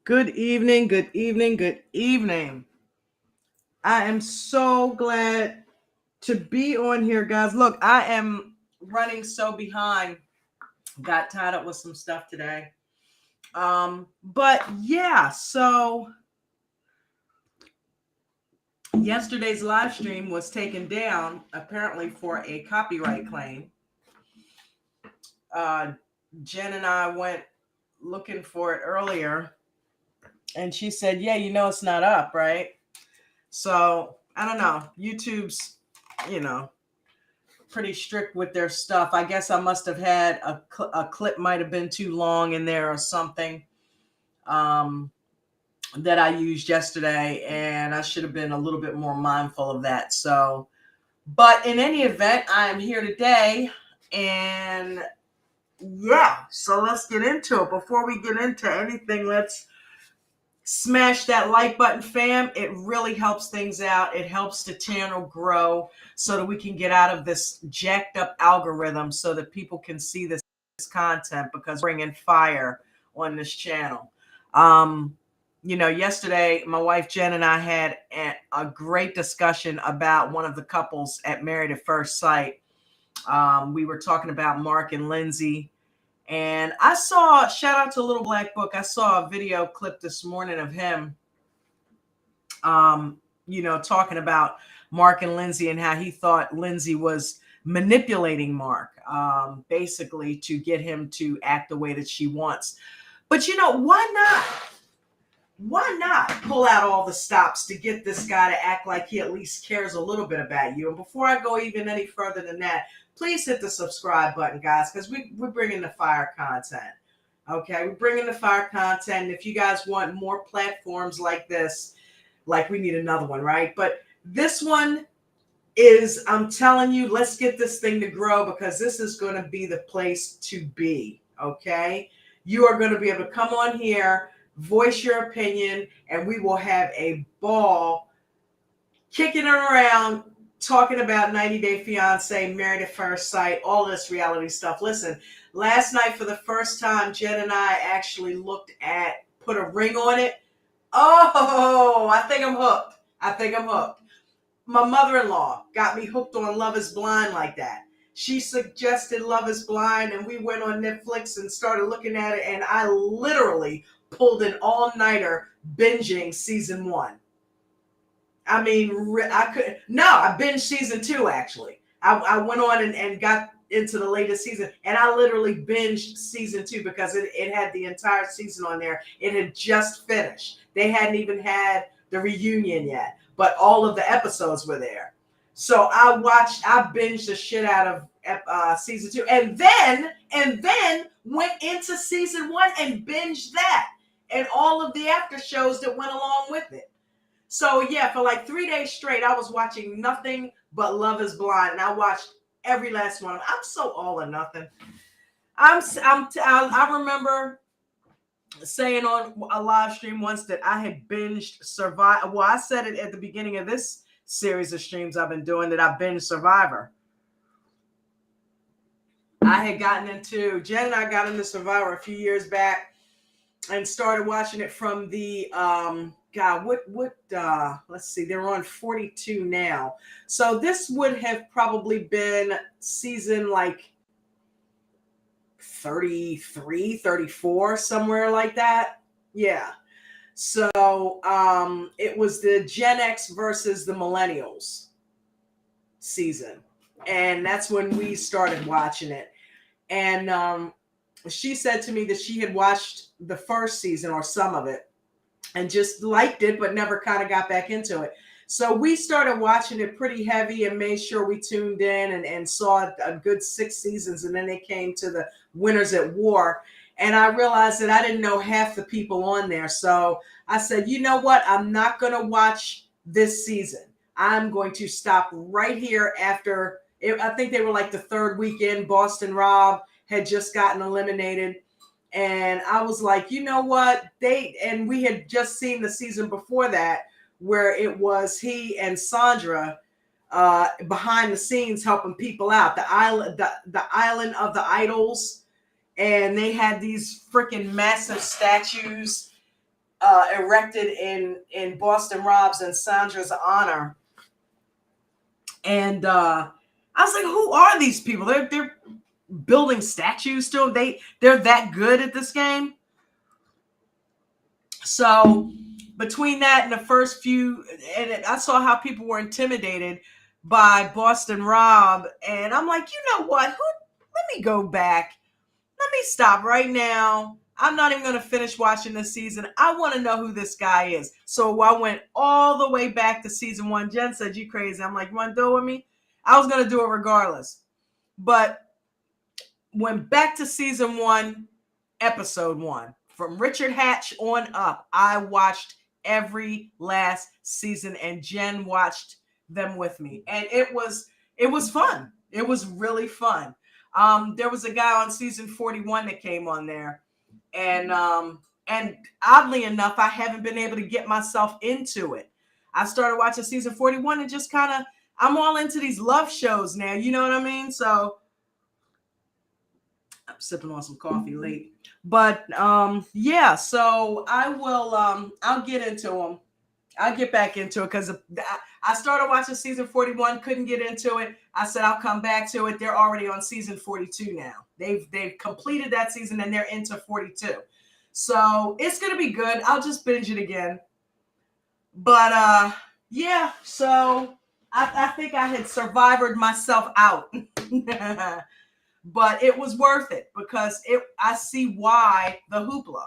Good evening, good evening, good evening. I am so glad to be on here, guys. Look, I am running so behind. Got tied up with some stuff today. But yeah, so yesterday's live stream was taken down apparently for a copyright claim. Jen and I went looking for it earlier, and she said, "Yeah, it's not up, right?" So I don't know. YouTube's, you know, pretty strict with their stuff. I guess I must have had a clip might have been too long in there or something um, that I used yesterday, and I should have been a little bit more mindful of that. So, but in any event, I am here today, and yeah, so let's get into it. Before we get into anything, let's smash that like button, fam. It really helps things out. It helps the channel grow so that we can get out of this jacked up algorithm so that people can see this content, because we're bringing fire on this channel. Yesterday my wife Jen and I had a great discussion about one of the couples at Married at First Sight. We were talking about Mark and Lindsay. And I saw, shout out to Little Black Book, I saw a video clip this morning of him, talking about Mark and Lindsay and how he thought Lindsay was manipulating Mark, basically to get him to act the way that she wants. But why not? Why not pull out all the stops to get this guy to act like he at least cares a little bit about you? And before I go even any further than that, please hit the subscribe button, guys, because we're bringing the fire content. Okay, we're bringing the fire content. If you guys want more platforms like this, like we need another one, right? But this one is, I'm telling you, let's get this thing to grow, because this is going to be the place to be. Okay, you are going to be able to come on here, voice your opinion, and we will have a ball kicking it around, talking about 90 Day Fiancé, Married at First Sight, all this reality stuff. Listen, last night for the first time, Jen and I actually put a ring on it. Oh, I think I'm hooked. My mother-in-law got me hooked on Love is Blind like that. She suggested Love is Blind, and we went on Netflix and started looking at it, and I literally pulled an all-nighter binging season 1. I mean, I binged season 2, actually. I went on and got into the latest season, and I literally binged season 2 because it had the entire season on there. It had just finished. They hadn't even had the reunion yet, but all of the episodes were there. So I binged the shit out of season 2, and then went into season 1 and binged that and all of the after shows that went along with it. So yeah, for like 3 days straight, I was watching nothing but Love is Blind, and I watched every last one. I'm so all or nothing. I remember saying on a live stream once that I had binged Survivor. Well, I said it at the beginning of this series of streams I've been doing, that I binged Survivor. Jen and I got into Survivor a few years back and started watching it from the let's see, they're on 42 now. So this would have probably been season like 33, 34, somewhere like that. Yeah. So it was the Gen X versus the Millennials season. And that's when we started watching it. And she said to me that she had watched the first season or some of it and just liked it, but never kind of got back into it. So we started watching it pretty heavy and made sure we tuned in and saw a good 6 seasons. And then they came to the Winners at War. And I realized that I didn't know half the people on there. So I said, you know what? I'm not going to watch this season. I'm going to stop right here after it. I think they were like the 3rd weekend. Boston Rob had just gotten eliminated. And I was like, you know what? We had just seen the season before that, where it was he and Sandra behind the scenes helping people out. The island of the idols. And they had these freaking massive statues erected in Boston Rob's and Sandra's honor. And I was like, who are these people? They're building statues to them. They're that good at this game. So between that and the first few, and I saw how people were intimidated by Boston Rob, and I'm like, you know what? Let me go back. Let me stop right now. I'm not even going to finish watching this season. I want to know who this guy is. So I went all the way back to season 1. Jen said, you crazy. I'm like, you want to do it with me? I was going to do it regardless. But went back to season 1, episode 1. From Richard Hatch on up, I watched every last season, and Jen watched them with me. And it was fun. It was really fun. There was a guy on season 41 that came on there. And oddly enough, I haven't been able to get myself into it. I started watching season 41 and just kind of, I'm all into these love shows now. You know what I mean? So I'm sipping on some coffee late. But yeah, so I will, I'll get into them. I'll get back into it because I started watching season 41, couldn't get into it. I said I'll come back to it. They're already on season 42 now. They've completed that season and they're into 42. So it's gonna be good. I'll just binge it again. But yeah, so I think I had survived myself out. But it was worth it because I see why the hoopla.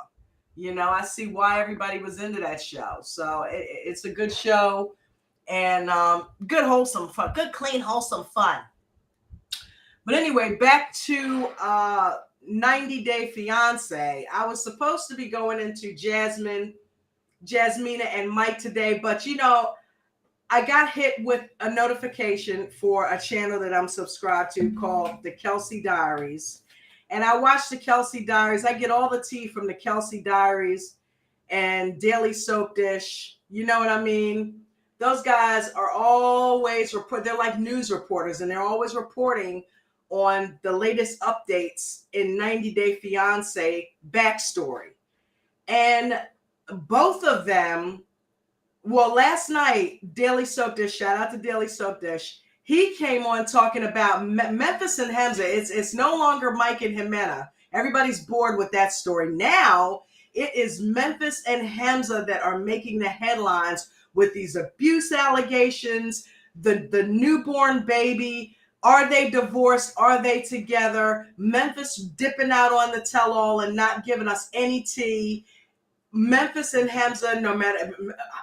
You know, I see why everybody was into that show. So it's a good show and good, wholesome fun. Good, clean, wholesome fun. But anyway, back to 90 Day Fiance. I was supposed to be going into Jasmina and Mike today, but you know, I got hit with a notification for a channel that I'm subscribed to called The Kelsey Diaries. And I watch The Kelsey Diaries. I get all the tea from The Kelsey Diaries and Daily Soap Dish. You know what I mean? Those guys are always they're like news reporters, and they're always reporting on the latest updates in 90 Day Fiance backstory. And both of them, well, last night, Daily Soap Dish, shout out to Daily Soap Dish, he came on talking about Memphis and Hamza. It's no longer Mike and Jimena. Everybody's bored with that story. Now, it is Memphis and Hamza that are making the headlines with these abuse allegations, the newborn baby. Are they divorced? Are they together? Memphis dipping out on the tell-all and not giving us any tea. Memphis and Hamza, no matter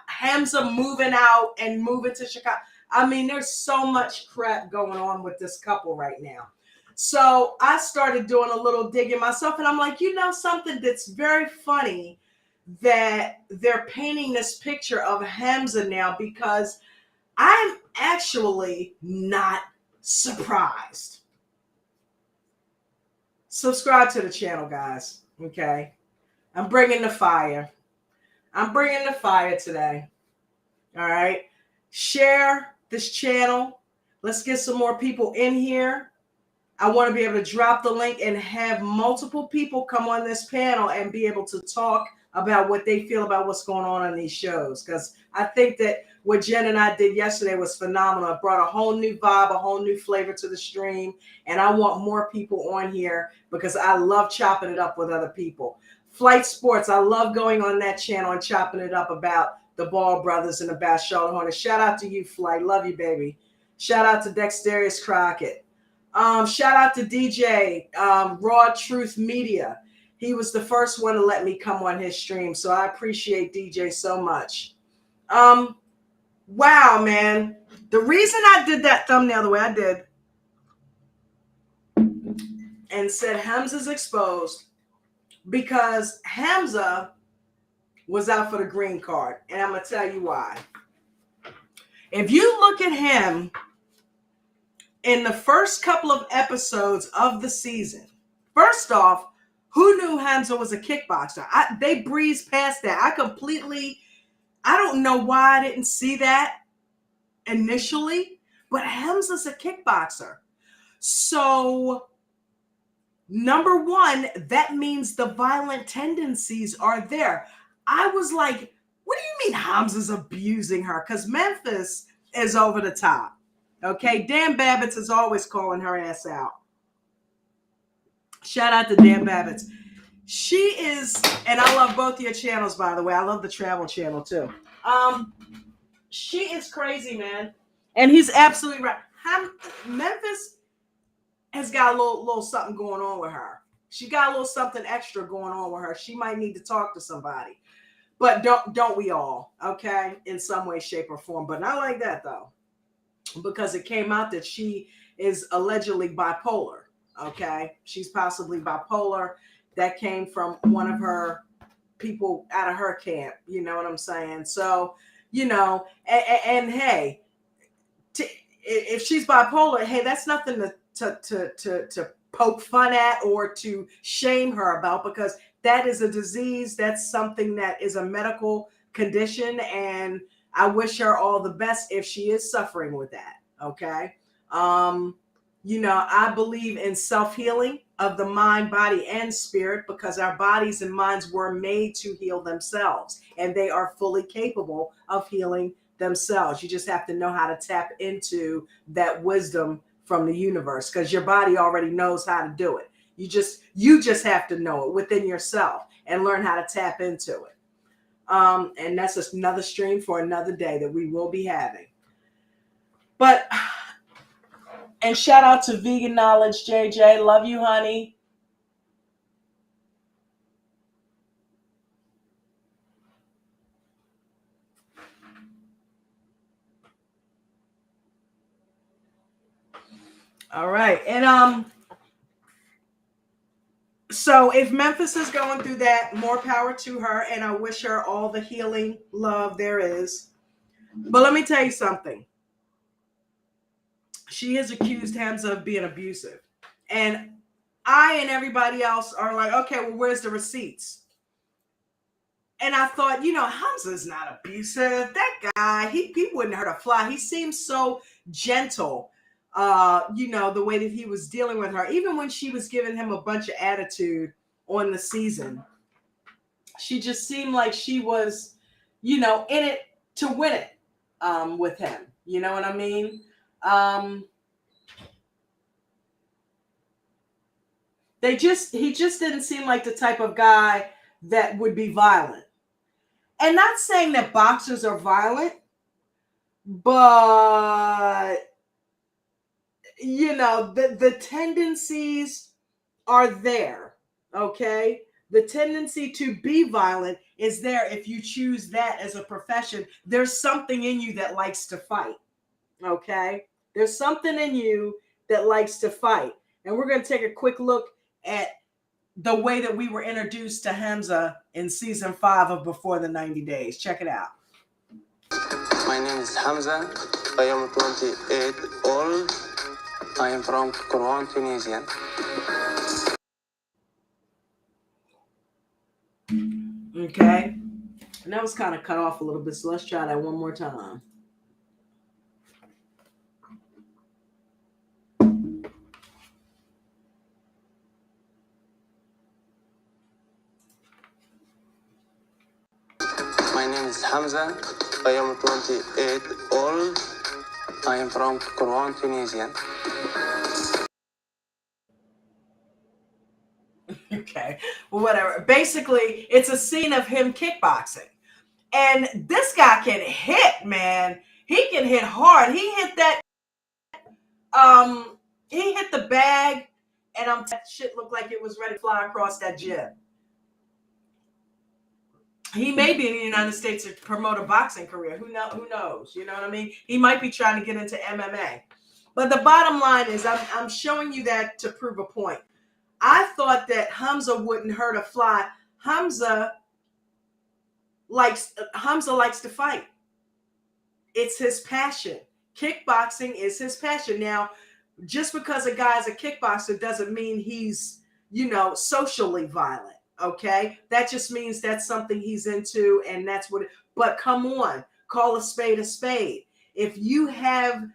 Hamza moving out and moving to Chicago. I mean, there's so much crap going on with this couple right now. So I started doing a little digging myself, and I'm like, you know, something that's very funny that they're painting this picture of Hamza now, because I'm actually not surprised. Subscribe to the channel, guys. Okay. I'm bringing the fire. I'm bringing the fire today. All right. Share this channel. Let's get some more people in here. I want to be able to drop the link and have multiple people come on this panel and be able to talk about what they feel about what's going on these shows. Because I think that what Jen and I did yesterday was phenomenal. It brought a whole new vibe, a whole new flavor to the stream. And I want more people on here because I love chopping it up with other people. Flight Sports, I love going on that channel and chopping it up about the Ball brothers and the Paschall Hornets. Shout out to you, Flight. Love you, baby. Shout out to Dexterious Crockett. Shout out to DJ, Raw Truth Media. He was the first one to let me come on his stream, so I appreciate DJ so much. Wow, man. The reason I did that thumbnail the way I did and said Hamza's exposed, because Hamza was out for the green card. And I'm going to tell you why. If you look at him in the first couple of episodes of the season, first off, who knew Hamza was a kickboxer? They breezed past that. I don't know why I didn't see that initially, but Hamza's a kickboxer. So, number one, that means the violent tendencies are there. I was like, what do you mean Hamza's abusing her? Because Memphis is over the top. Okay, Dan Babbitts is always calling her ass out. Shout out to Dan Babbitts. She is, and I love both of your channels, by the way. I love the travel channel too. She is crazy, man. And he's absolutely right. Memphis has got a little something going on with her. She got a little something extra going on with her. She might need to talk to somebody. But don't we all, okay? In some way, shape, or form. But not like that, though. Because it came out that she is allegedly bipolar, okay? She's possibly bipolar. That came from one of her people out of her camp. You know what I'm saying? So, you know, and hey, if she's bipolar, hey, that's nothing to poke fun at or to shame her about, because that is a disease. That's something that is a medical condition, and I wish her all the best if she is suffering with that. Okay. You know, I believe in self-healing of the mind, body, and spirit, because our bodies and minds were made to heal themselves, and they are fully capable of healing themselves. You just have to know how to tap into that wisdom from the universe, because your body already knows how to do it. You just have to know it within yourself and learn how to tap into it. And that's just another stream for another day that we will be having. But, and shout out to Vegan Knowledge, JJ. Love you, honey. All right. And so if Memphis is going through that, more power to her, and I wish her all the healing love there is. But let me tell you something. She has accused Hamza of being abusive. And I and everybody else are like, okay, well, where's the receipts? And I thought, you know, Hamza's not abusive. That guy, he wouldn't hurt a fly. He seems so gentle, you know, the way that he was dealing with her. Even when she was giving him a bunch of attitude on the season, she just seemed like she was, you know, in it to win it with him. You know what I mean? He just didn't seem like the type of guy that would be violent. And not saying that boxers are violent, but you know, the tendencies are there. Okay? The tendency to be violent is there if you choose that as a profession. There's something in you that likes to fight. Okay? There's something in you that likes to fight. And we're going to take a quick look at the way that we were introduced to Hamza in season 5 of Before the 90 Days. Check it out. My name is Hamza. I am 28 old. I am from Quran, Tunisia. Okay. And that was kind of cut off a little bit, so let's try that one more time. My name is Hamza. I am 28 old. I am from Quran, Tunisia. Okay, well, whatever. Basically, it's a scene of him kickboxing. And this guy can hit, man. He can hit hard. He hit that, he hit the bag, and that shit looked like it was ready to fly across that gym. He may be in the United States to promote a boxing career. Who knows? You know what I mean? He might be trying to get into MMA. But the bottom line is, I'm showing you that to prove a point. I thought that Hamza wouldn't hurt a fly. Hamza likes to fight. It's his passion. Kickboxing is his passion. Now, just because a guy's a kickboxer doesn't mean he's, you know, socially violent. Okay, that just means that's something he's into, and that's what. But come on, call a spade a spade. If you have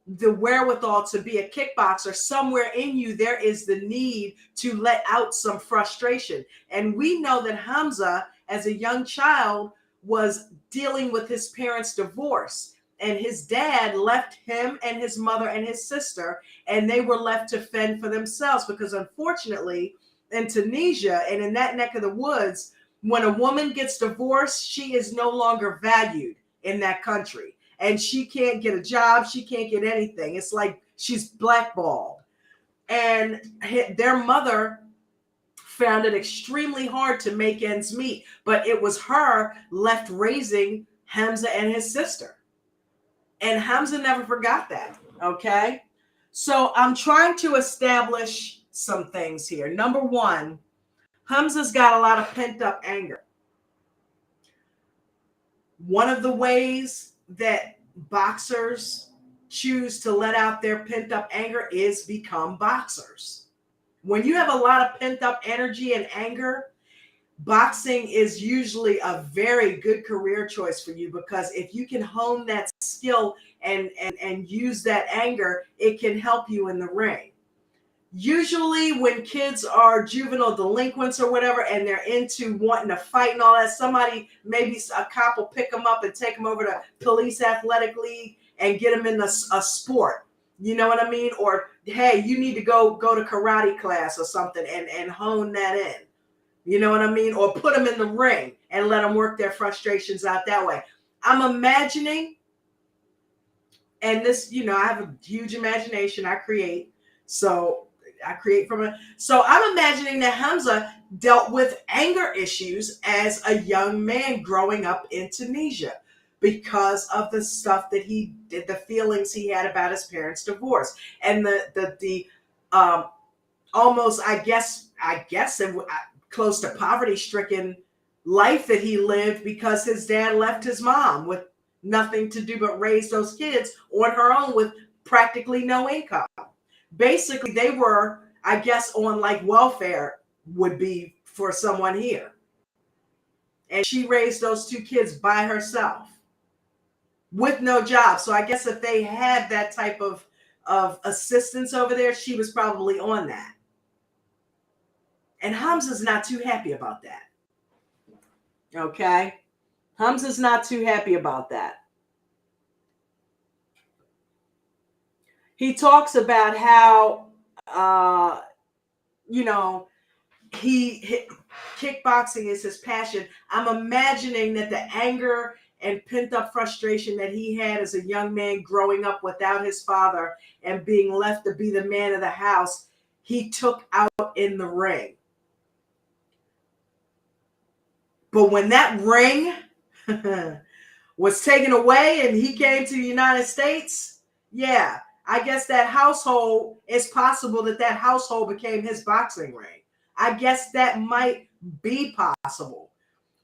the wherewithal to be a kickboxer, somewhere in you there is the need to let out some frustration. And we know that Hamza as a young child was dealing with his parents' divorce. And his dad left him and his mother and his sister, and they were left to fend for themselves because, unfortunately, in Tunisia and in that neck of the woods, when a woman gets divorced, she is no longer valued in that country. And she can't get a job. She can't get anything. It's like she's blackballed. And their mother found it extremely hard to make ends meet. But it was her left raising Hamza and his sister. And Hamza never forgot that. Okay. So I'm trying to establish some things here. Number one, Hamza's got a lot of pent-up anger. One of the ways that boxers choose to let out their pent-up anger is become boxers. When you have a lot of pent-up energy and anger, boxing is usually a very good career choice for you, because if you can hone that skill and use that anger, it can help you in the ring. Usually when kids are juvenile delinquents or whatever, and they're into wanting to fight and all that, somebody, maybe a cop, will pick them up and take them over to police athletic league and get them in a sport. You know what I mean? Or, hey, you need to go to karate class or something and hone that in. You know what I mean? Or put them in the ring and let them work their frustrations out that way. I'm imagining, and this, I have a huge imagination. I create. So I'm imagining that Hamza dealt with anger issues as a young man growing up in Tunisia because of the stuff that he did, the feelings he had about his parents' divorce, and the almost, I guess, close to poverty-stricken life that he lived because his dad left his mom with nothing to do but raise those kids on her own with practically no income. Basically, they were, I guess, on like welfare would be for someone here. And she raised those two kids by herself with no job. So I guess if they had that type of assistance over there, she was probably on that. And Hamza's not too happy about that. Okay? Hamza's not too happy about that. He talks about how, kickboxing is his passion. I'm imagining that the anger and pent-up frustration that he had as a young man growing up without his father and being left to be the man of the house, he took out in the ring. But when that ring was taken away and he came to the United States, yeah, I guess that household, it's possible that household became his boxing ring. I guess that might be possible.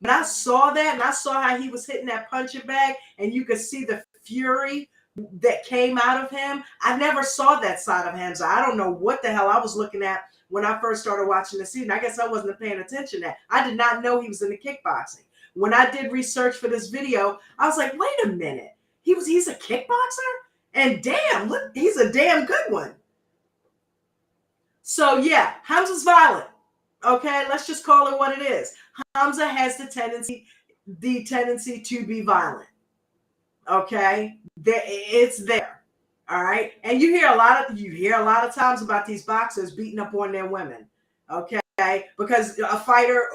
When I saw that and I saw how he was hitting that punching bag and you could see the fury that came out of him, I never saw that side of Hamza. I don't know what the hell I was looking at when I first started watching the season. I guess I wasn't paying attention to that. I did not know he was into kickboxing. When I did research for this video, I was like, wait a minute. He's a kickboxer? And damn, look, he's a damn good one. So yeah, Hamza's violent. Okay, let's just call it what it is. Hamza has the tendency to be violent. Okay, it's there. All right, and you hear a lot of times about these boxers beating up on their women. Okay, because a fighter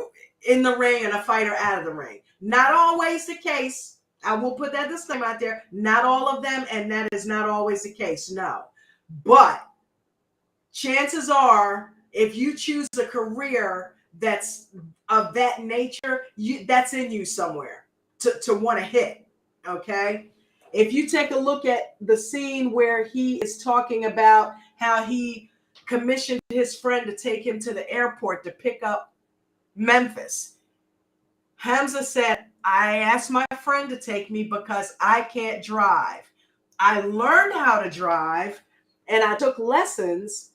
in the ring and a fighter out of the ring. Not always the case. I will put that disclaimer out there. Not all of them, and that is not always the case. No, but chances are, if you choose a career that's of that nature, that's in you somewhere to want to hit. Okay. If you take a look at the scene where he is talking about how he commissioned his friend to take him to the airport to pick up MEMPHIS, Hamza said, I asked my friend to take me because I can't drive. I learned how to drive and I took lessons,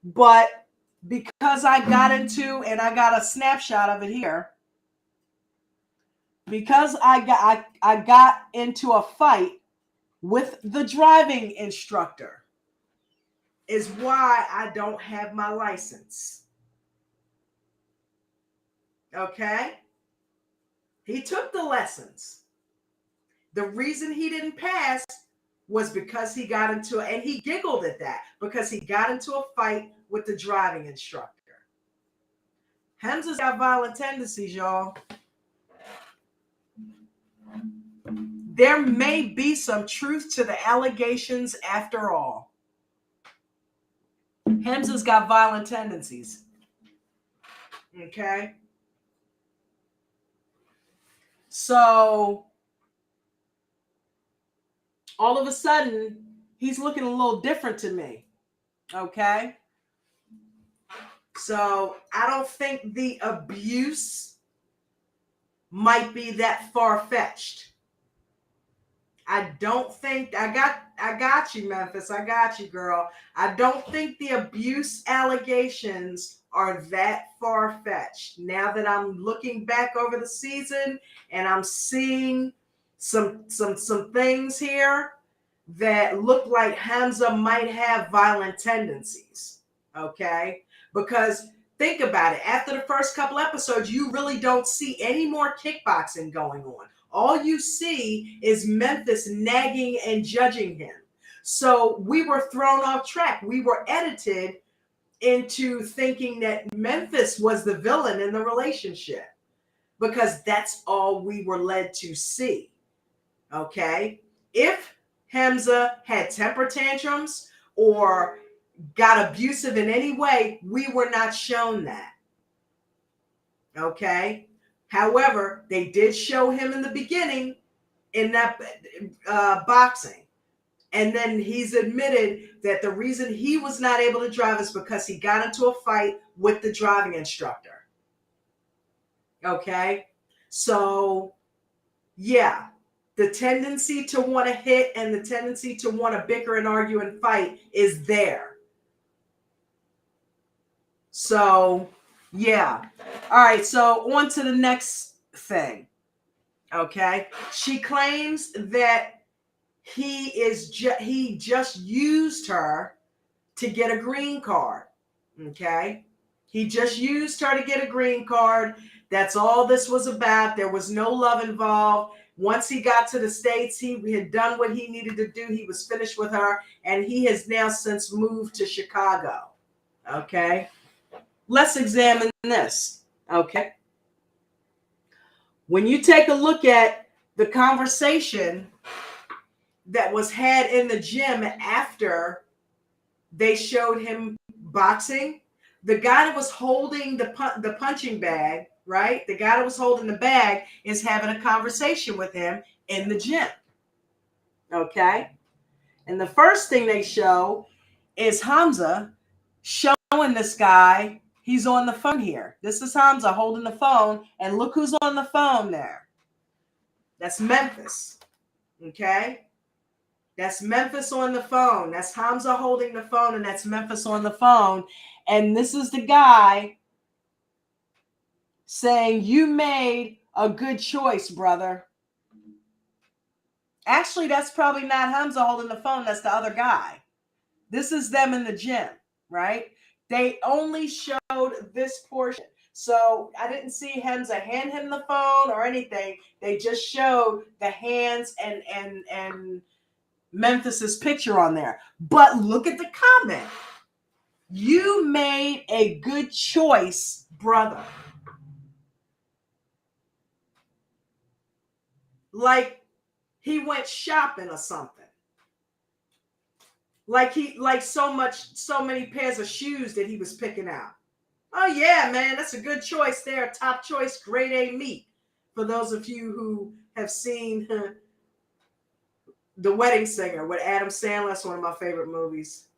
but because I got into, and I got a snapshot of it here, because I got into a fight with the driving instructor is why I don't have my license. Okay? He took the lessons. The reason he didn't pass was because he got into, and he giggled at that, because he got into a fight with the driving instructor. Hamza's got violent tendencies, y'all. There may be some truth to the allegations after all. Hamza's got violent tendencies. Okay? So, all of a sudden, he's looking a little different to me. Okay? So, I don't think the abuse might be that far-fetched. I don't think, I got you, Memphis. I got you, girl. I don't think the abuse allegations are that far-fetched. Now that I'm looking back over the season and I'm seeing some things here that look like Hamza might have violent tendencies. Okay? Because think about it. After the first couple episodes, you really don't see any more kickboxing going on. All you see is Memphis nagging and judging him. So we were thrown off track. We were edited into thinking that Memphis was the villain in the relationship because that's all we were led to see. Okay? If Hamza had temper tantrums or got abusive in any way, we were not shown that. Okay? However, they did show him in the beginning in that boxing. And then he's admitted that the reason he was not able to drive is because he got into a fight with the driving instructor. Okay? So, yeah, the tendency to want to hit and the tendency to want to bicker and argue and fight is there. So, yeah. All right, so on to the next thing. Okay? She claims that he just used her to get a green card. Okay? He just used her to get a green card. That's all this was about. There was no love involved. Once he got to the States, he had done what he needed to do. He was finished with her, and he has now since moved to Chicago. Okay? Let's examine this. Okay? When you take a look at the conversation that was had in the gym after they showed him boxing, the guy that was holding the punching bag, right? The guy that was holding the bag is having a conversation with him in the gym. Okay? And the first thing they show is Hamza showing this guy, he's on the phone here. This is Hamza holding the phone, and look who's on the phone there. That's Memphis. Okay? That's Memphis on the phone. That's Hamza holding the phone, and that's Memphis on the phone. And this is the guy saying, "You made a good choice, brother." Actually, that's probably not Hamza holding the phone. That's the other guy. This is them in the gym, right? They only showed this portion. So I didn't see Hamza hand him the phone or anything. They just showed the hands and Memphis's picture on there. But look at the comment. "You made a good choice, brother." Like he went shopping or something. Like so many pairs of shoes that he was picking out. Oh yeah, man, that's a good choice there. Top choice, grade A meat. For those of you who have seen The Wedding Singer with Adam Sandler, that's one of my favorite movies.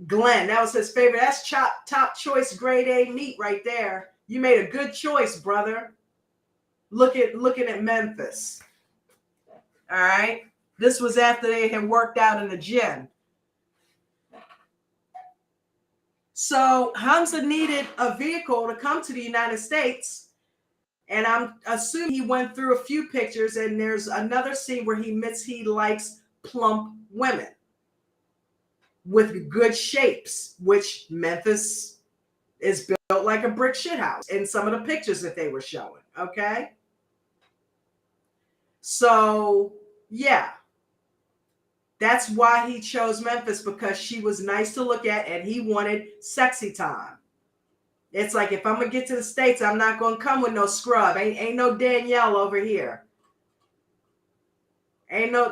Glenn, that was his favorite. That's top choice, grade A meat right there. You made a good choice, brother. Looking at Memphis. All right. This was after they had worked out in the gym. So Hamza needed a vehicle to come to the United States. And I'm assuming he went through a few pictures, and there's another scene where he admits he likes plump women with good shapes, which Memphis is built like a brick shithouse in some of the pictures that they were showing. Okay. So, yeah. That's why he chose Memphis, because she was nice to look at and he wanted sexy time. It's like, if I'm going to get to the States, I'm not going to come with no scrub. Ain't no Danielle over here. Ain't no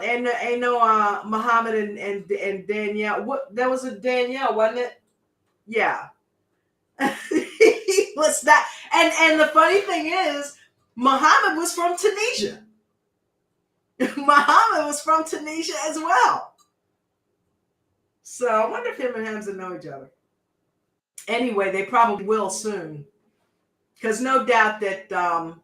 Muhammad and Danielle. What, that was a Danielle, wasn't it? Yeah. He was that. And the funny thing is, Muhammad was from Tunisia. Muhammad was from Tunisia as well. So I wonder if him and Hamza know each other. Anyway, they probably will soon. Because no doubt that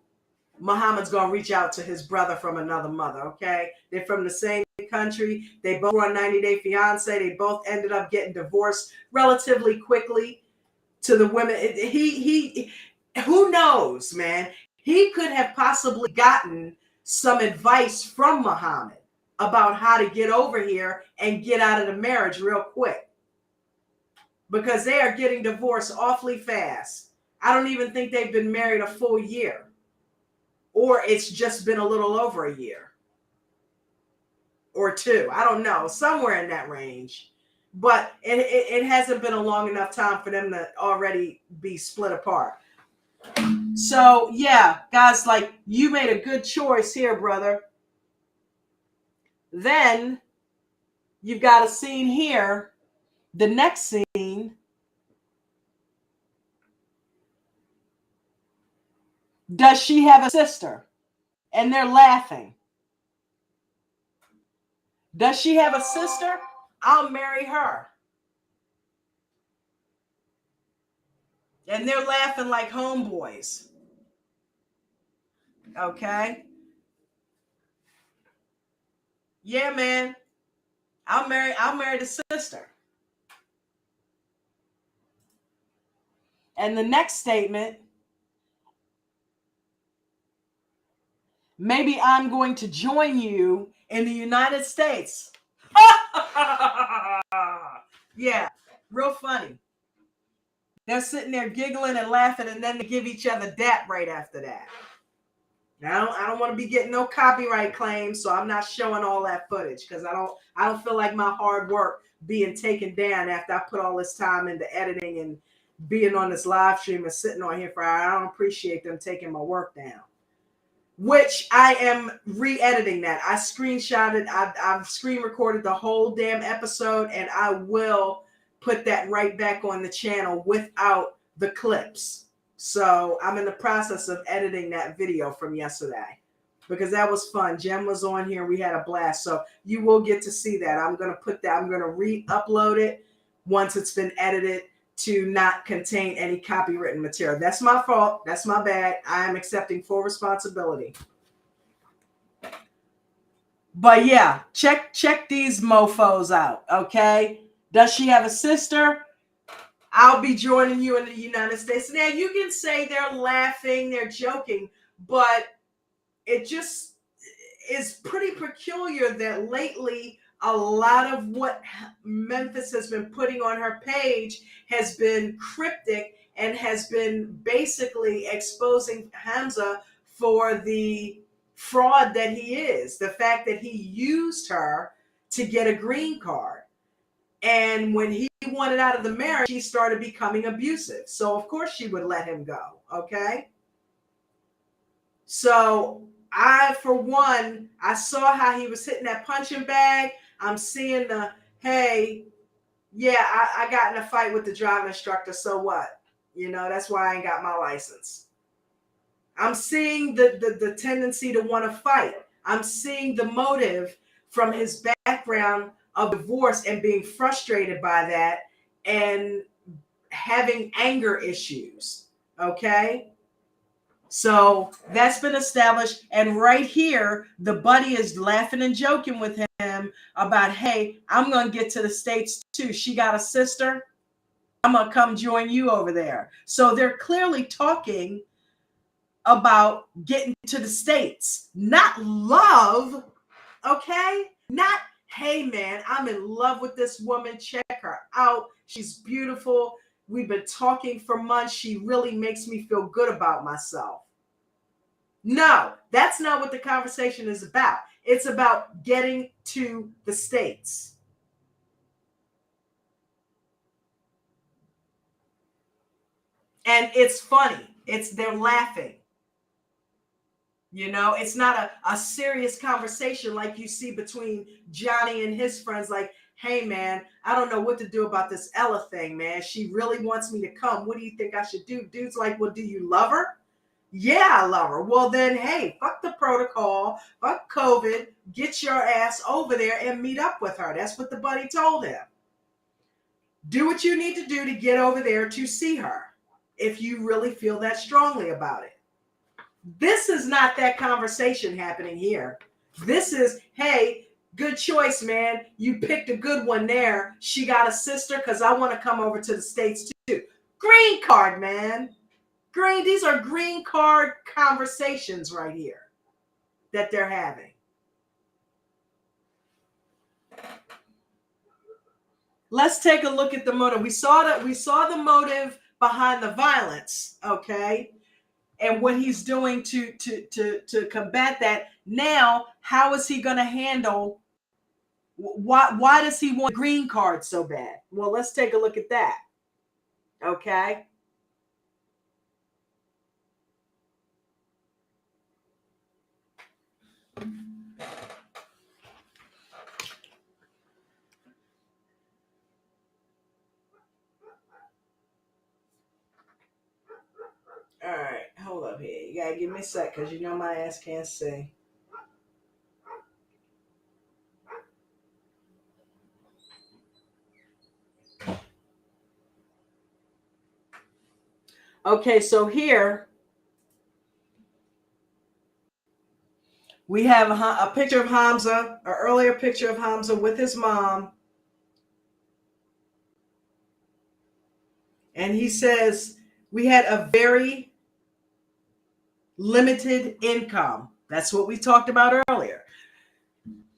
Muhammad's going to reach out to his brother from another mother, okay? They're from the same country. They both were on 90 Day Fiancé. They both ended up getting divorced relatively quickly to the women. He who knows, man? He could have possibly gotten some advice from Muhammad about how to get over here and get out of the marriage real quick, because they are getting divorced awfully fast. I don't even think they've been married a full year, or it's just been a little over a year or two. I don't know, somewhere in that range. But it hasn't been a long enough time for them to already be split apart. So, yeah, guys, like, you made a good choice here, brother. Then you've got a scene here. The next scene, does she have a sister? And they're laughing. Does she have a sister? I'll marry her. And they're laughing like homeboys. Okay? Yeah, man. I'll marry the sister. And the next statement, maybe I'm going to join you in the United States. Yeah, real funny. They're sitting there giggling and laughing, and then they give each other dap right after that. Now, I don't want to be getting no copyright claims, so I'm not showing all that footage, because I don't feel like my hard work being taken down after I put all this time into editing and being on this live stream and sitting on here for hours. I don't appreciate them taking my work down, which I am re-editing that. I screenshotted, I've screen recorded the whole damn episode, and I will put that right back on the channel without the clips. So I'm in the process of editing that video from yesterday, because that was fun. Jem was on here. We had a blast. So you will get to see that. I'm going to put that, I'm going to re-upload it once it's been edited to not contain any copywritten material. That's my fault. That's my bad. I am accepting full responsibility. But yeah, check these mofos out, okay? Does she have a sister? I'll be joining you in the United States. Now, you can say they're laughing, they're joking, but it just is pretty peculiar that lately a lot of what Memphis has been putting on her page has been cryptic and has been basically exposing Hamza for the fraud that he is. The fact that he used her to get a green card. And when he wanted out of the marriage, she started becoming abusive. So, of course, she would let him go. Okay? So, for one, I saw how he was hitting that punching bag. I'm seeing hey, yeah, I got in a fight with the driving instructor. So what? You know, that's why I ain't got my license. I'm seeing the tendency to want to fight. I'm seeing the motive from his background of divorce and being frustrated by that and having anger issues. Okay? So that's been established. And right here, the buddy is laughing and joking with him about, hey, I'm going to get to the States too. She got a sister. I'm going to come join you over there. So they're clearly talking about getting to the States. Not love, okay? Not, hey, man, I'm in love with this woman. Check her out. She's beautiful. We've been talking for months. She really makes me feel good about myself. No, that's not what the conversation is about. It's about getting to the States. And it's funny. They're laughing. It's not a serious conversation like you see between Johnny and his friends, like, hey man, I don't know what to do about this Ella thing, man. She really wants me to come. What do you think I should do? Dude's like, well, do you love her? Yeah, I love her. Well, then, hey, fuck the protocol, fuck COVID, get your ass over there and meet up with her. That's what the buddy told him. Do what you need to do to get over there to see her if you really feel that strongly about it. This is not that conversation happening here. This is, hey, good choice, man. You picked a good one there. She got a sister because I want to come over to the States too. Green card, man. These are green card conversations right here that they're having. Let's take a look at the motive. We saw the motive behind the violence, okay? And what he's doing to combat that. Now, how is he going to handle, why does he want a green card so bad? Well, let's take a look at that. Okay? All right, hold up here. You gotta give me a sec because you know my ass can't see. Okay, so here we have a picture of Hamza, an earlier picture of Hamza with his mom. And he says, we had a very limited income. That's what we talked about earlier.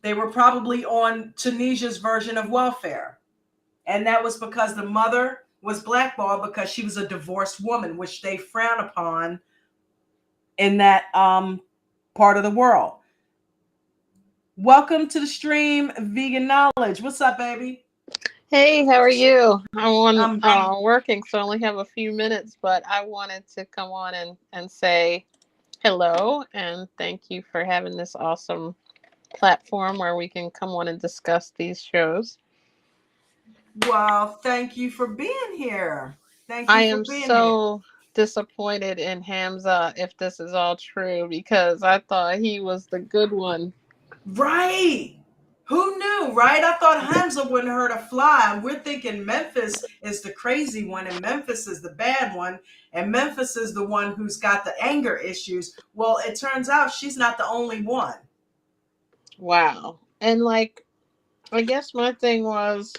They were probably on Tunisia's version of welfare. And that was because the mother was blackballed because she was a divorced woman, which they frown upon in that part of the world. Welcome to the stream, Vegan Knowledge. What's up, baby? Hey, how are you? I'm working, so I only have a few minutes, but I wanted to come on and say hello and thank you for having this awesome platform where we can come on and discuss these shows. Well, thank you for being here. Thank you I for am being so disappointed in Hamza if this is all true because I thought he was the good one. Right. Who knew, right? I thought Hamza wouldn't hurt a fly. We're thinking Memphis is the crazy one and Memphis is the bad one. And Memphis is the one who's got the anger issues. Well, it turns out she's not the only one. Wow. And like, I guess my thing was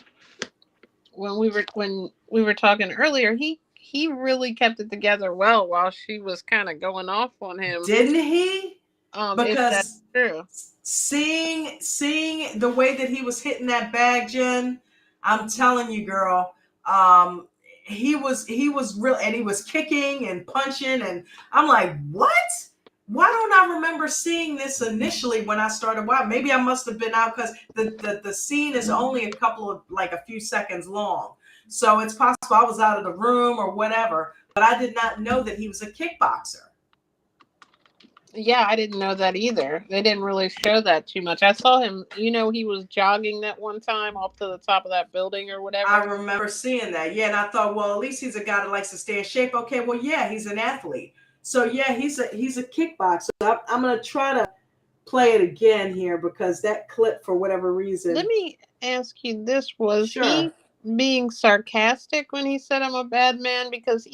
when we were talking earlier, he really kept it together well while she was kind of going off on him. Didn't he? If that's true. Seeing the way that he was hitting that bag, Jen, I'm telling you, girl, he was real, and he was kicking and punching, and I'm like, what? Why don't I remember seeing this initially when I started watching? Maybe I must have been out because the scene is only a few seconds long. So it's possible I was out of the room or whatever, but I did not know that he was a kickboxer. Yeah, I didn't know that either. They didn't really show that too much. I saw him, he was jogging that one time off to the top of that building or whatever. I remember seeing that. Yeah, and I thought, well, at least he's a guy that likes to stay in shape. Okay, well, yeah, he's an athlete. So yeah, he's a kickboxer. I'm gonna try to play it again here because that clip, for whatever reason. Let me ask you this: was he being sarcastic when he said I'm a bad man? Because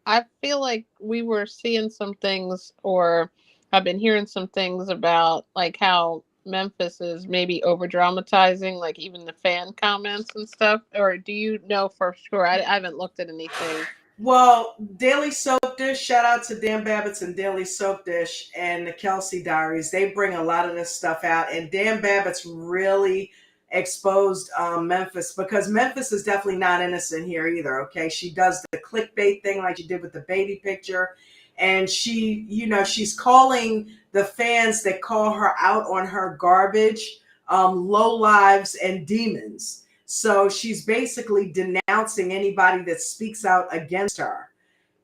I feel like we were seeing some things, or I've been hearing some things about like how Memphis is maybe over dramatizing, like even the fan comments and stuff. Or do you know for sure? I haven't looked at anything. Well, Daily Soap Dish, shout out to Dan Babbitt's and Daily Soap Dish and the Kelsey Diaries. They bring a lot of this stuff out, and Dan Babbitt's really exposed Memphis, because Memphis is definitely not innocent here either. Okay, she does the clickbait thing like she did with the baby picture, and she, she's calling the fans that call her out on her garbage, low lives and demons. So she's basically denouncing anybody that speaks out against her.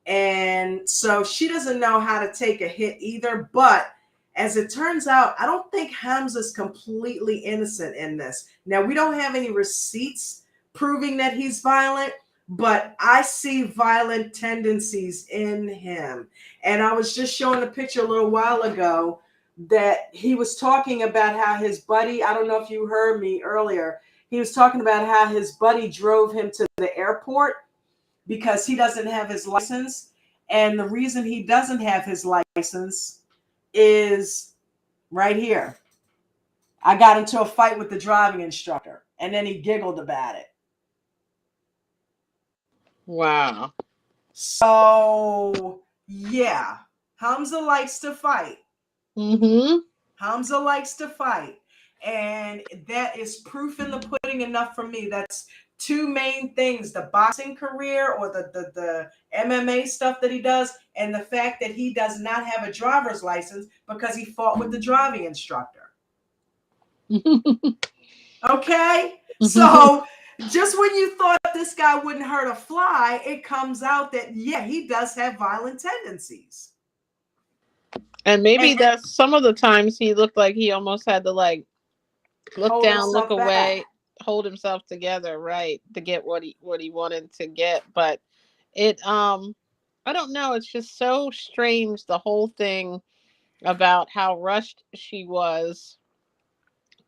And so she doesn't know how to take a hit either. But as it turns out, I don't think Hamza's completely innocent in this. Now, we don't have any receipts proving that he's violent, but I see violent tendencies in him. And I was just showing a picture a little while ago that he was talking about how his buddy, I don't know if you heard me earlier, he was talking about how his buddy drove him to the airport because he doesn't have his license. And the reason he doesn't have his license is right here. I got into a fight with the driving instructor, and then he giggled about it. Wow. So, yeah, Hamza likes to fight. Hamza likes to fight. And that is proof in the pudding enough for me. That's two main things: the boxing career or the MMA stuff that he does, and the fact that he does not have a driver's license because he fought with the driving instructor. Okay? So just when you thought this guy wouldn't hurt a fly, it comes out that, yeah, he does have violent tendencies. And maybe that's some of the times he looked like he almost had to like look down, look away, hold himself together, right, to get what he wanted to get. But it I don't know, it's just so strange, the whole thing about how rushed she was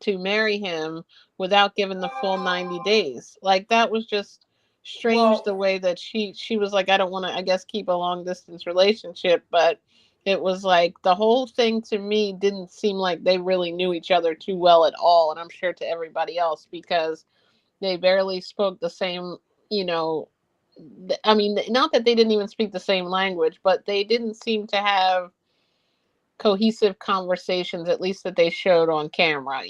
to marry him without giving the full 90 days. Like, that was just strange, the way that she was like, I don't want to, I guess, keep a long distance relationship. But it was like, the whole thing to me didn't seem like they really knew each other too well at all. And I'm sure to everybody else, because they barely spoke the same, I mean, not that they didn't even speak the same language, but they didn't seem to have cohesive conversations, at least that they showed on camera.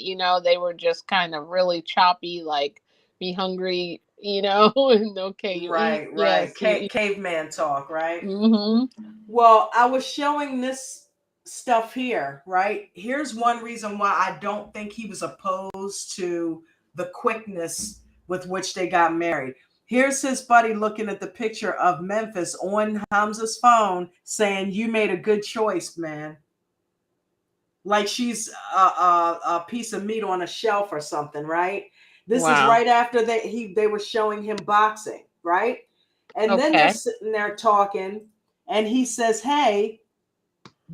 They were just kind of really choppy, like, be hungry, and okay, you right, eat. right. Yes, caveman talk, right? Mm-hmm. Well, I was showing this stuff here, right? Here's one reason why I don't think he was opposed to the quickness with which they got married. Here's his buddy looking at the picture of Memphis on Hamza's phone saying, "You made a good choice, man." Like she's a piece of meat on a shelf or something, right? This is right after they were showing him boxing, right? And then they're sitting there talking, and he says, "Hey,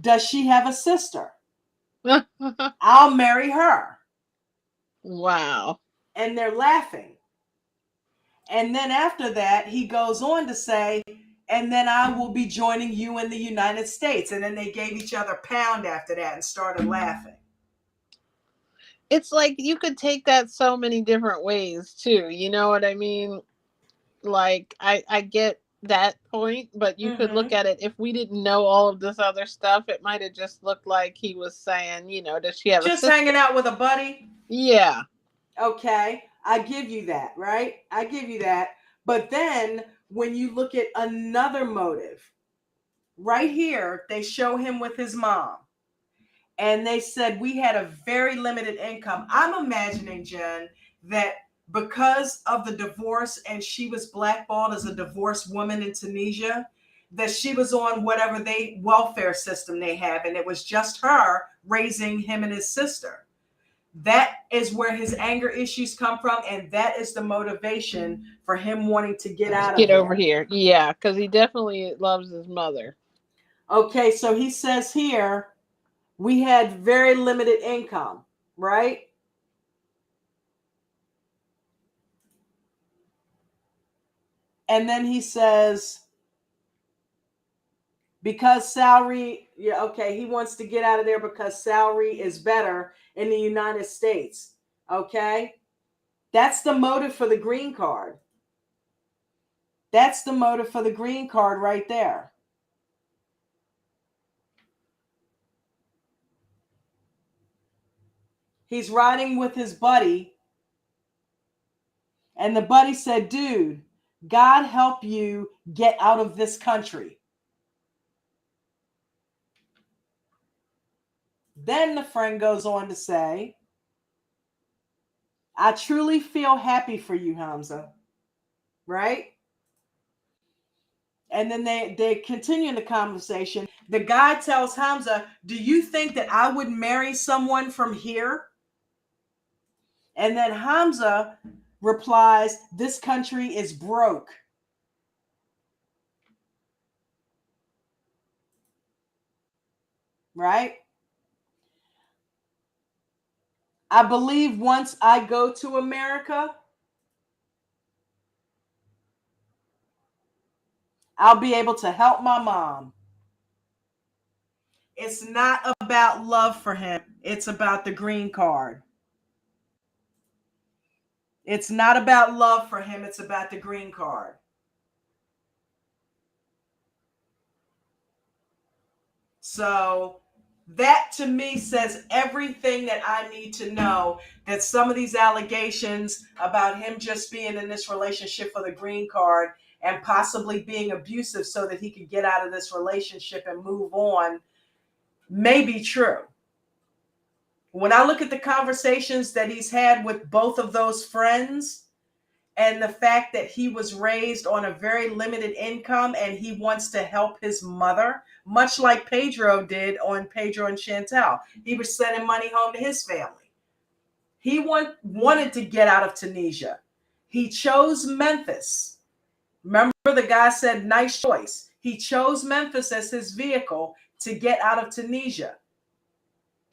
does she have a sister? I'll marry her." Wow. And they're laughing. And then after that, he goes on to say, "And then I will be joining you in the United States." And then they gave each other a pound after that and started laughing. It's like, you could take that so many different ways too. You know what I mean? Like, I get that point, but you could look at it, if we didn't know all of this other stuff, it might have just looked like he was saying, does she have just hanging out with a buddy? Yeah. Okay, I give you that, right? I give you that. But then when you look at another motive, right here, they show him with his mom. And they said, we had a very limited income. I'm imagining, Jen, that because of the divorce and she was blackballed as a divorced woman in Tunisia, that she was on whatever welfare system they have. And it was just her raising him and his sister. That is where his anger issues come from. And that is the motivation for him wanting to get over here. Yeah, because he definitely loves his mother. Okay, so he says here, we had very limited income, right? And then he says, because salary, yeah, okay, he wants to get out of there because salary is better in the United States. Okay? That's the motive for the green card. That's the motive for the green card right there. He's riding with his buddy, and the buddy said, "Dude, God help you get out of this country." Then the friend goes on to say, I truly feel happy for you, Hamza. Right? And then they continue the conversation. The guy tells Hamza, do you think that I would marry someone from here? And then Hamza replies, this country is broke. Right? I believe once I go to America, I'll be able to help my mom. It's not about love for him. It's about the green card. It's not about love for him. It's about the green card. So that to me says everything that I need to know, that some of these allegations about him just being in this relationship for the green card and possibly being abusive so that he could get out of this relationship and move on may be true. When I look at the conversations that he's had with both of those friends and the fact that he was raised on a very limited income and he wants to help his mother, much like Pedro did on Pedro and Chantel. He was sending money home to his family. He wanted to get out of Tunisia. He chose Memphis. Remember, the guy said, nice choice. He chose Memphis as his vehicle to get out of Tunisia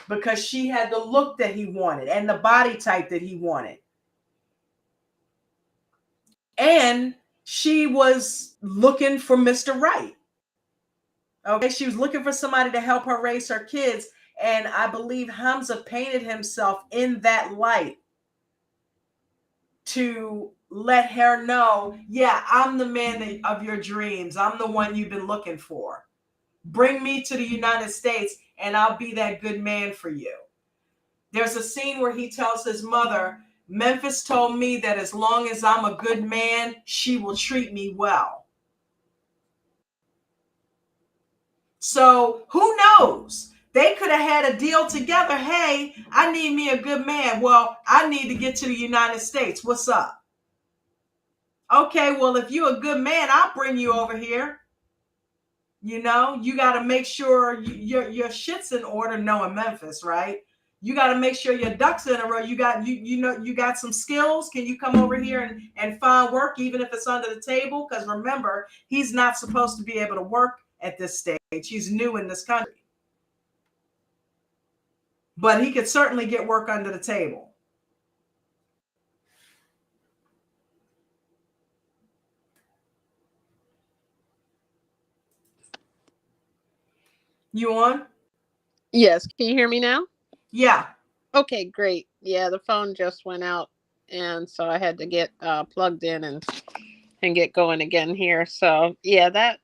because she had the look that he wanted and the body type that he wanted. And she was looking for Mr. Right. Okay, she was looking for somebody to help her raise her kids. And I believe Hamza painted himself in that light to let her know, yeah, I'm the man of your dreams. I'm the one you've been looking for. Bring me to the United States and I'll be that good man for you. There's a scene where he tells his mother, Memphis told me that as long as I'm a good man, she will treat me well. So who knows? They could have had a deal together. Hey, I need me a good man. Well, I need to get to the United States. What's up? Okay, well, if you're a good man, I'll bring you over here. You know, you got to make sure your shit's in order knowing Memphis, right? You got to make sure your ducks in a row. You got some skills. Can you come over here and find work, even if it's under the table? Because remember, he's not supposed to be able to work at this stage. He's new in this country. But he could certainly get work under the table. You on? Yes. Can you hear me now? Yeah. Okay, great. Yeah, the phone just went out, and so I had to get plugged in and get going again here. So yeah, that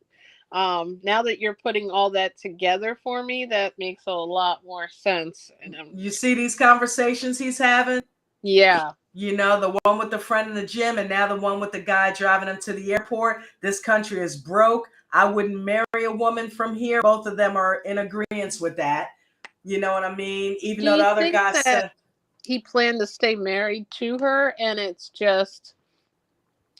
now that you're putting all that together for me, that makes a lot more sense. And you see these conversations he's having? Yeah. You know, the one with the friend in the gym and now the one with the guy driving him to the airport. This country is broke. I wouldn't marry a woman from here. Both of them are in agreement with that. You know what I mean? Even though the other guy said he planned to stay married to her, and it's just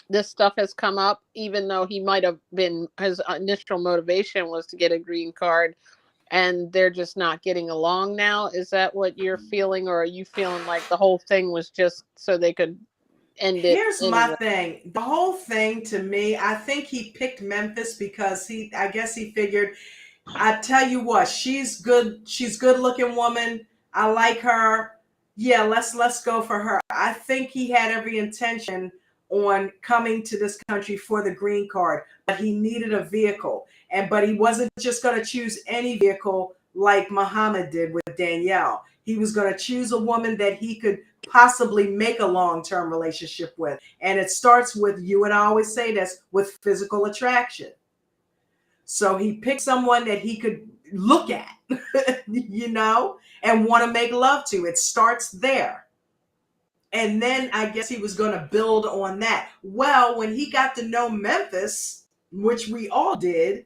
this stuff has come up, even though he might have been, his initial motivation was to get a green card, and they're just not getting along now. Is that what you're feeling, or are you feeling like the whole thing was just so they could end it? Here's my thing. The whole thing, to me, I think he picked Memphis because I guess he figured, I tell you what, she's good. She's good looking woman. I like her. Yeah, let's go for her. I think he had every intention on coming to this country for the green card, but he needed a vehicle. But he wasn't just going to choose any vehicle like Muhammad did with Danielle. He was going to choose a woman that he could possibly make a long-term relationship with. And it starts with, you and I always say this, with physical attraction. So he picked someone that he could look at, you know, and want to make love to. It starts there. And then I guess he was going to build on that. Well, when he got to know Memphis, which we all did,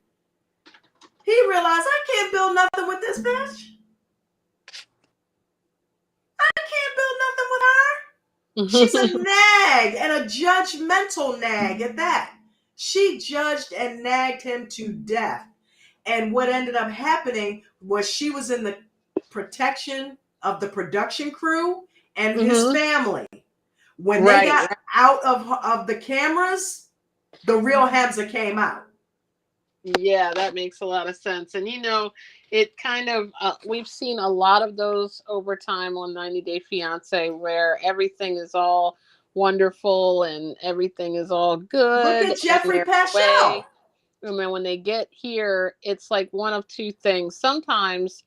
he realized, I can't build nothing with this bitch. She's a nag, and a judgmental nag at that. She judged and nagged him to death. And what ended up happening was she was in the protection of the production crew and his family. When they got out of the cameras, the real Hamza came out. Yeah, that makes a lot of sense. And it kind of we've seen a lot of those over time on 90 Day Fiance, where everything is all wonderful and everything is all Look good at Jeffrey and way. Paschall. And then when they get here, it's like one of two things. Sometimes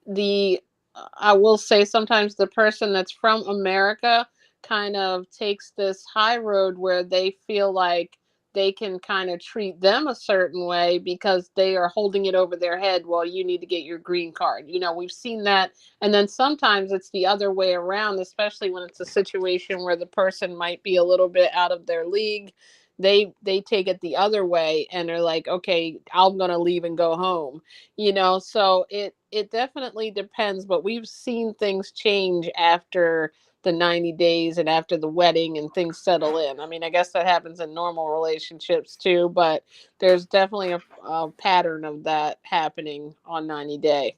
I will say sometimes the person that's from America kind of takes this high road where they feel like they can kind of treat them a certain way because they are holding it over their head while you need to get your green card. We've seen that. And then sometimes it's the other way around, especially when it's a situation where the person might be a little bit out of their league. They take it the other way and are like, okay, I'm gonna leave and go home. So it definitely depends, but we've seen things change after the 90 days and after the wedding and things settle in. I mean, I guess that happens in normal relationships too, but there's definitely a pattern of that happening on 90 Day.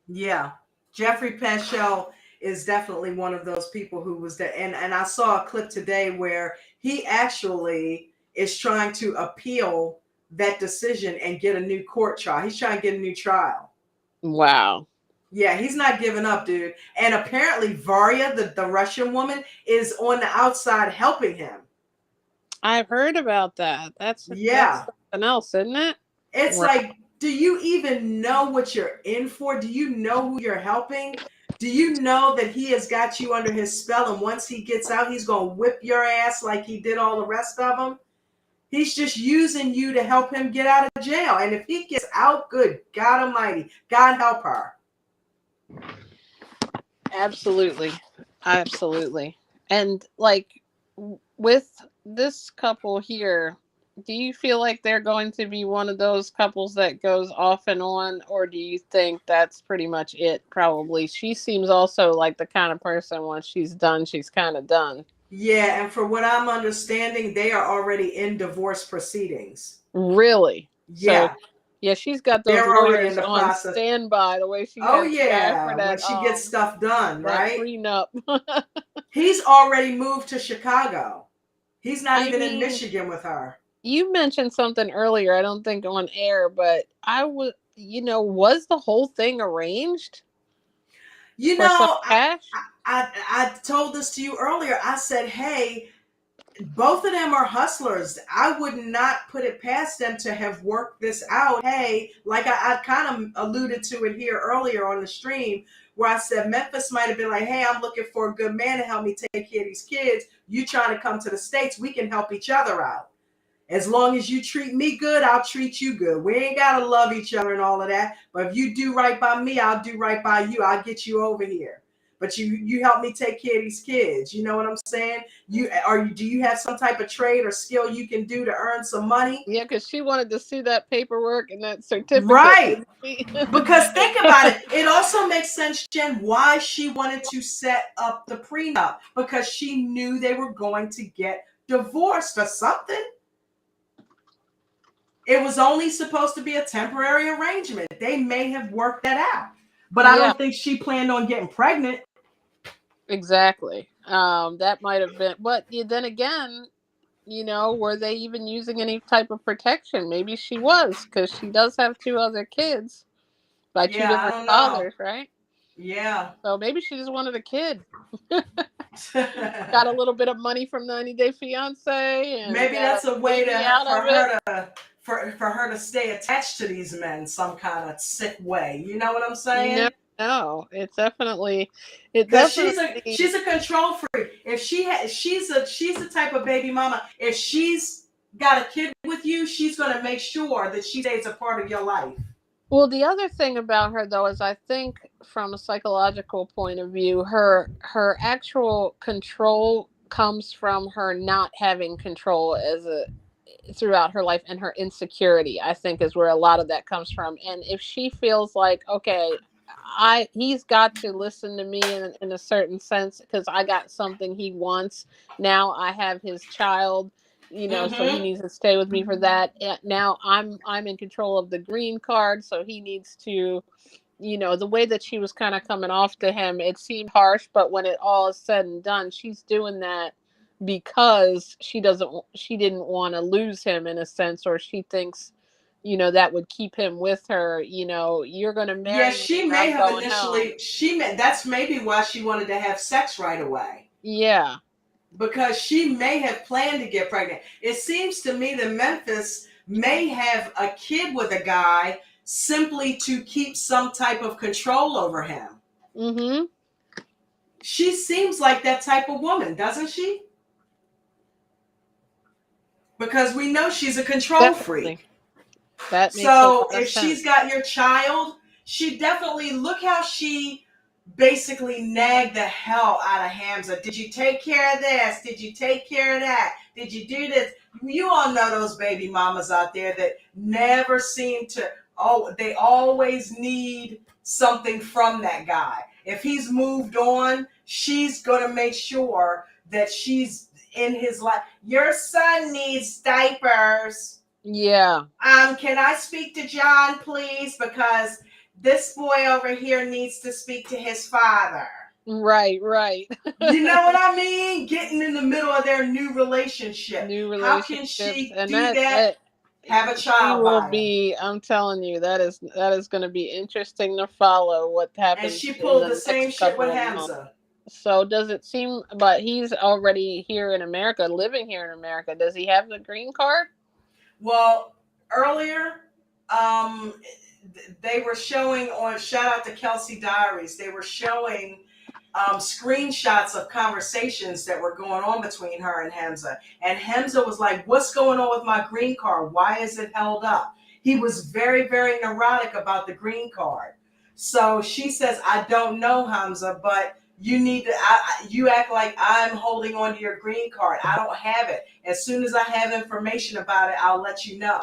Yeah. Jeffrey Paschall is definitely one of those people who was there. And I saw a clip today where he actually is trying to appeal that decision and get a new court trial. He's trying to get a new trial. Wow. Yeah, he's not giving up, dude. And apparently Varya, the Russian woman, is on the outside helping him. I've heard about that. That's something else, isn't it? It's like, do you even know what you're in for? Do you know who you're helping? Do you know that he has got you under his spell, and once he gets out, he's going to whip your ass like he did all the rest of them? He's just using you to help him get out of jail. And if he gets out, good God Almighty, God help her. Absolutely. Absolutely. And like with this couple here, do you feel like they're going to be one of those couples that goes off and on, or do you think that's pretty much it? Probably. She seems also like the kind of person, once she's done, she's kind of done. Yeah, and for what I'm understanding, they are already in divorce proceedings. Really? Yeah. So, yeah, she's got those They're already lawyers in the on process. standby, the way she Oh has the guy for yeah, that, when she gets stuff done, that right? prenup. He's already moved to Chicago. He's not I even in mean, Michigan with her. You mentioned something earlier, I don't think on air, but was the whole thing arranged for some cash? I told this to you earlier. I said, hey, both of them are hustlers. I would not put it past them to have worked this out. Hey, like I kind of alluded to it here earlier on the stream, where I said Memphis might have been like, hey, I'm looking for a good man to help me take care of these kids. You trying to come to the States, we can help each other out. As long as you treat me good, I'll treat you good. We ain't got to love each other and all of that. But if you do right by me, I'll do right by you. I'll get you over here. But you help me take care of these kids. You know what I'm saying? Do you have some type of trade or skill you can do to earn some money? Yeah, because she wanted to see that paperwork and that certificate. Right. Because think about it. It also makes sense, Jen, why she wanted to set up the prenup. Because she knew they were going to get divorced or something. It was only supposed to be a temporary arrangement. They may have worked that out. But I don't think she planned on getting pregnant. Exactly. That might have been. But then again, were they even using any type of protection? Maybe she was, because she does have 2 other kids by 2 different fathers, right? Yeah. So maybe she just wanted a kid. Got a little bit of money from 90 Day Fiance, and maybe that's a way for her to stay attached to these men some kind of sick way. You know what I'm saying? No, it's definitely because she's a control freak. If she's the type of baby mama. If she's got a kid with you, she's going to make sure that she stays a part of your life. Well, the other thing about her, though, is I think from a psychological point of view, her actual control comes from her not having control throughout her life, and her insecurity, I think, is where a lot of that comes from. And if she feels like, okay, he's got to listen to me in a certain sense, because I got something he wants. Now I have his child, so he needs to stay with me for that. And now I'm in control of the green card, so he needs to, the way that she was kind of coming off to him, it seemed harsh, but when it all is said and done, she's doing that because she didn't want to lose him in a sense, or she thinks, that would keep him with her. You're going to Yeah, marry me she or may I'm have going home. initially, that's maybe why she wanted to have sex right away. Yeah. Because she may have planned to get pregnant. It seems to me that Memphis may have a kid with a guy simply to keep some type of control over him. Mm-hmm. She seems like that type of woman, doesn't she? Because we know she's a control Definitely. freak. That makes a So lot of if sense. she's got your child, she definitely, look how she basically nagged the hell out of Hamza. Did you take care of this? Did you take care of that? Did you do this? You all know those baby mamas out there that never seem to, they always need something from that guy. If he's moved on, she's going to make sure that she's in his life. Your son needs diapers. Yeah. Can I speak to John, please? Because this boy over here needs to speak to his father. Right. You know what I mean? Getting in the middle of their new relationship. How can she And do that? Have a she child will by him. be, I'm telling you, that is going to be interesting to follow what And happens she in pulled the the same next shit with couple of months. Hamza. So does it seem, but he's already here in America, living here in America. Does he have the green card? Well, earlier, they were showing on, shout out to Kelsey Diaries, they were showing screenshots of conversations that were going on between her and Hamza. And Hamza was like, what's going on with my green card? Why is it held up? He was very, very neurotic about the green card. So she says, I don't know, Hamza, but you need to, you act like I'm holding on to your green card. I don't have it. As soon as I have information about it, I'll let you know.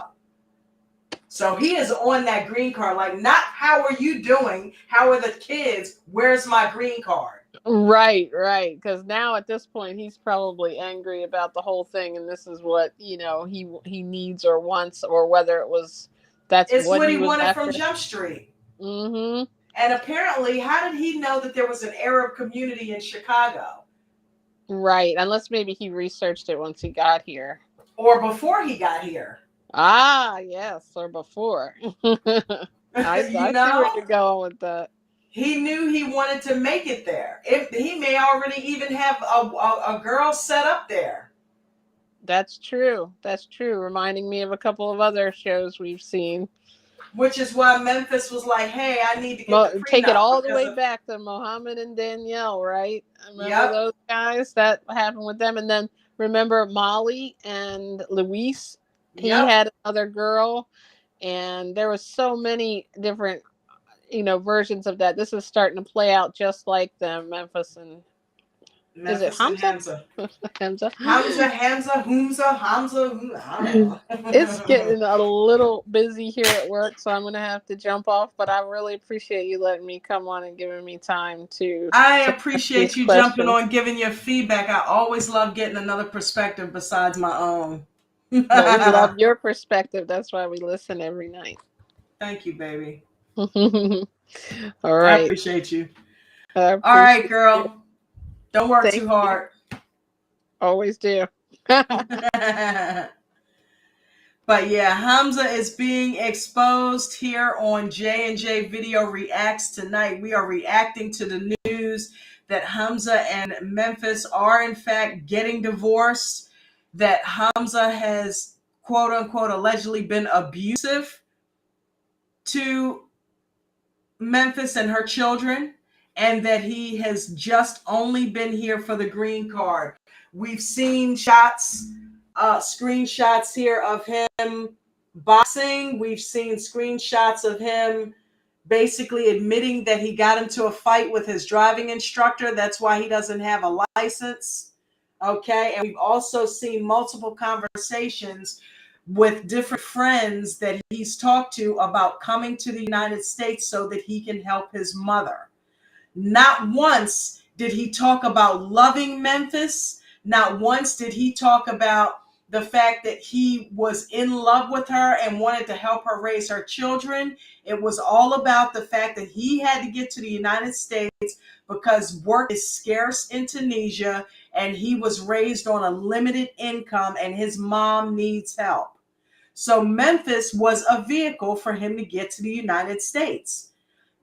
So he is on that green card, like, not how are you doing? How are the kids? Where's my green card? Right. Because now at this point, he's probably angry about the whole thing, and this is what he needs or wants, or whether that's It's what what he he was wanted after. from Jump Street. Mm-hmm. And apparently, how did he know that there was an Arab community in Chicago? Right, unless maybe he researched it once he got here. Or before he got here. Ah, yes, or before. I see where you're going with that. He knew he wanted to make it there. If he may already even have a girl set up there. That's true. Reminding me of a couple of other shows we've seen. Which is why Memphis was like, hey, I need to get the prenup. Take it all the way back to Mohammed and Danielle, right? Remember those guys? That happened with them. And then remember Molly and Luis? He had another girl. And there was so many different, versions of that. This is starting to play out just like them, Memphis and is it Hamza? Hamza, Humza, Hamza. I don't know. It's getting a little busy here at work, so I'm going to have to jump off. But I really appreciate you letting me come on and giving me time to. I appreciate you jumping on, giving your feedback. I always love getting another perspective besides my own. Well, we love your perspective. That's why we listen every night. Thank you, baby. All right. I appreciate you. All right, girl. Don't work too hard. Always do. But yeah, Hamza is being exposed here on J&J Video Reacts tonight. We are reacting to the news that Hamza and Memphis are in fact getting divorced, that Hamza has quote unquote allegedly been abusive to Memphis and her children, and that he has just only been here for the green card. We've seen screenshots here of him boxing. We've seen screenshots of him basically admitting that he got into a fight with his driving instructor. That's why he doesn't have a license. Okay. And we've also seen multiple conversations with different friends that he's talked to about coming to the United States so that he can help his mother. Not once did he talk about loving Memphis. Not once did he talk about the fact that he was in love with her and wanted to help her raise her children. It was all about the fact that he had to get to the United States because work is scarce in Tunisia and he was raised on a limited income and his mom needs help. So Memphis was a vehicle for him to get to the United States.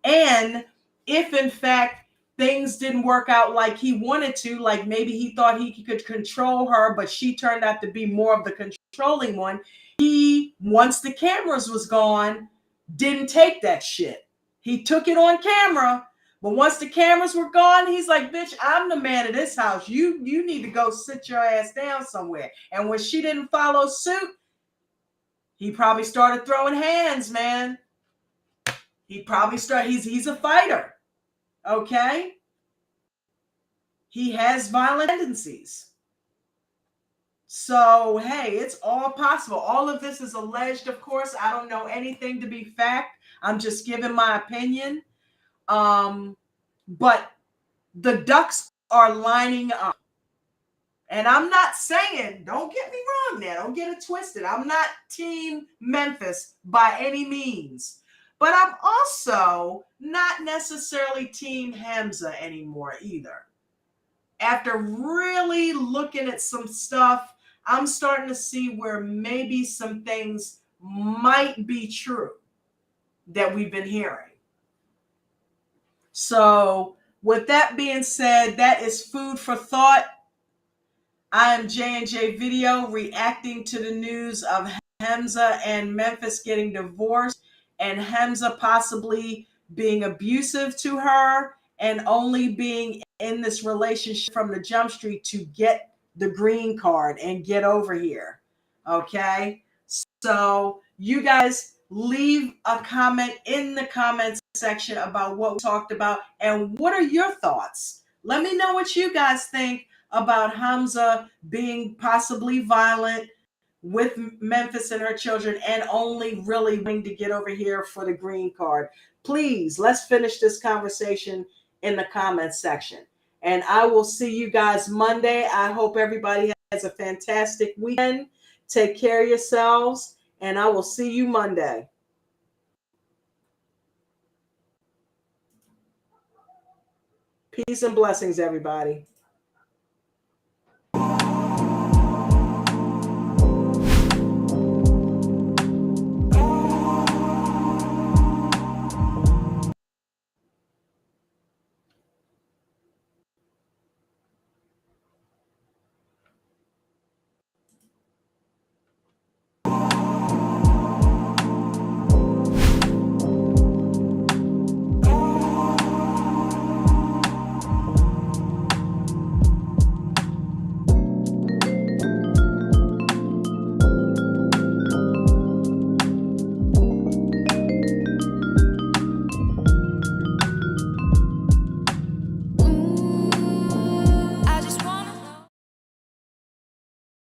And if in fact things didn't work out like he wanted to, like maybe he thought he could control her, but she turned out to be more of the controlling one, he, once the cameras was gone, didn't take that shit. He took it on camera, but once the cameras were gone, he's like, bitch, I'm the man of this house. You need to go sit your ass down somewhere. And when she didn't follow suit, he probably started throwing hands, man. He probably started, he's a fighter. Okay? He has violent tendencies. So, hey, it's all possible. All of this is alleged, of course. I don't know anything to be fact. I'm just giving my opinion. But the ducks are lining up. And I'm not saying, don't get me wrong now, don't get it twisted. I'm not Team Memphis by any means. But I'm also not necessarily Team Hamza anymore either. After really looking at some stuff, I'm starting to see where maybe some things might be true that we've been hearing. So with that being said, that is food for thought. I am J&J Video reacting to the news of Hamza and Memphis getting divorced and Hamza possibly being abusive to her and only being in this relationship from the jump street to get the green card and get over here. Okay? So you guys leave a comment in the comments section about what we talked about and what are your thoughts. Let me know what you guys think about Hamza being possibly violent with Memphis and her children and only really wanting to get over here for the green card. Please, let's finish this conversation in the comments section. And I will see you guys Monday. I hope everybody has a fantastic weekend. Take care of yourselves, and I will see you Monday. Peace and blessings, everybody.